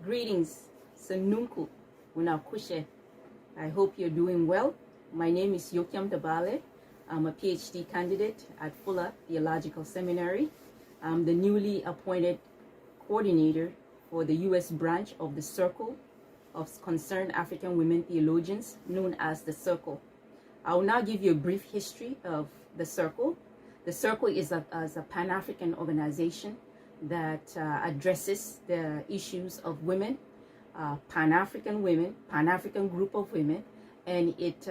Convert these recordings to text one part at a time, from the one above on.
Greetings, Sanunku, Unakushe. I hope you're doing well. My name is Yoknyam Dabale. I'm a PhD candidate at Fuller Theological Seminary. I'm the newly appointed coordinator for the U.S. branch of the Circle of Concerned African Women Theologians, known as the Circle. I will now give you a brief history of the Circle. The Circle is a Pan-African organization that addresses the issues of women, Pan-African women, Pan-African group of women, and it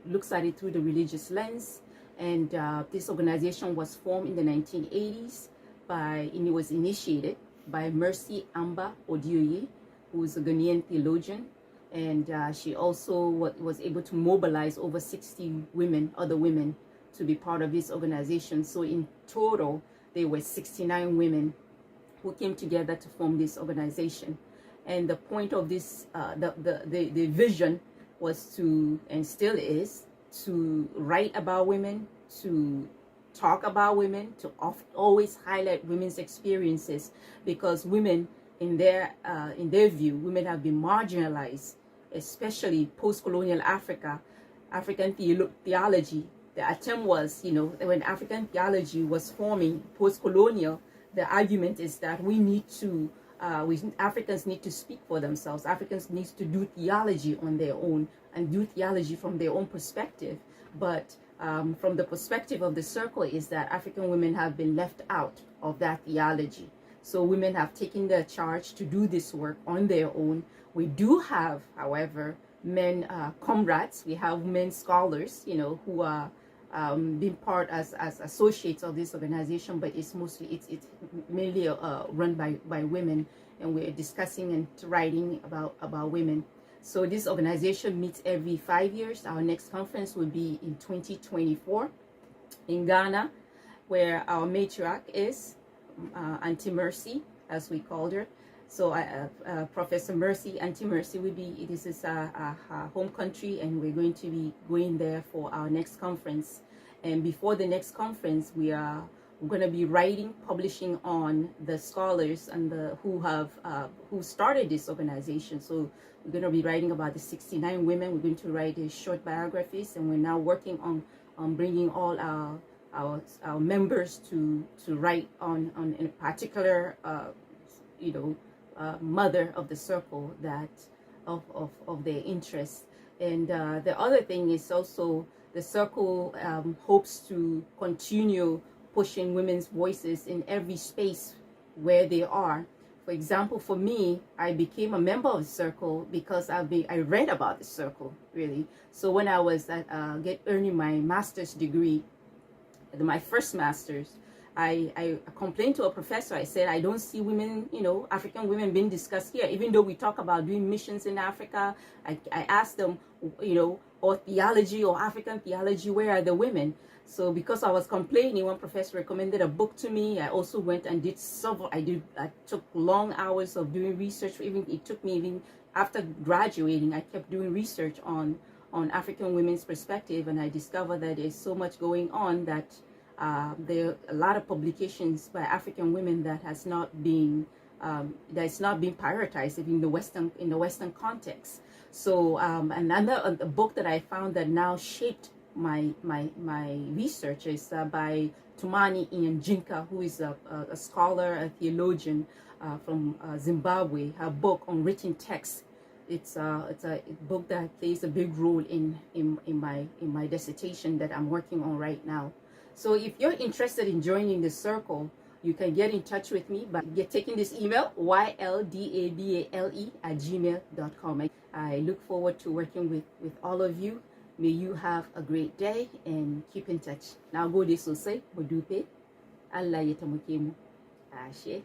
looks at it through the religious lens. And this organization was formed in the 1980s and it was initiated by Mercy Amba Odioye, who is a Ghanaian theologian, and she also was able to mobilize over 60 women, other women, to be part of this organization. So in total, there were 69 women who came together to form this organization. And the point of this, the vision was to, and still is, to write about women, to talk about women, to always highlight women's experiences, because women, in their view, women have been marginalized, especially post-colonial Africa, African theology. The attempt was, when African theology was forming post-colonial, the argument is that we need to, Africans need to speak for themselves. Africans need to do theology on their own and do theology from their own perspective. But from the perspective of the Circle is that African women have been left out of that theology. So women have taken the charge to do this work on their own. We do have, however, men comrades. We have men scholars, who are being part as associates of this organization, but it's mainly run by women, and we're discussing and writing about women. So this organization meets every 5 years. Our next conference will be in 2024 in Ghana, where our matriarch is Auntie Mercy, as we called her. So Professor Mercy, Auntie Mercy will be, this is our home country, and we're going to be going there for our next conference. And before the next conference, we're going to be writing, publishing on the scholars and who started this organization. So we're going to be writing about the 69 women. We're going to write their short biographies, and we're now working on bringing all our members to write on in a particular mother of the Circle that of their interest. And the other thing is also the Circle hopes to continue pushing women's voices in every space where they are. For example, for me, I became a member of the Circle because I read about the Circle, really. So when I was earning my master's degree, my first master's, I complained to a professor. I said, I don't see women, African women being discussed here, even though we talk about doing missions in Africa. I asked them, or theology or African theology, where are the women? So because I was complaining, one professor recommended a book to me. I also went and did I took long hours of doing research. It took me even after graduating, I kept doing research on African women's perspective, and I discovered that there's so much going on that there are a lot of publications by African women that has not been prioritized in the Western context. So another book that I found that now shaped my research is by Tumani Inyinka, who is a scholar, a theologian from Zimbabwe. Her book on written text. It's a book that plays a big role in my dissertation that I'm working on right now. So if you're interested in joining the Circle, you can get in touch with me by taking this email, yldabale@gmail.com. I look forward to working with all of you. May you have a great day and keep in touch. Now go this will say, Modupe, Allah yetamukemu. Ashe.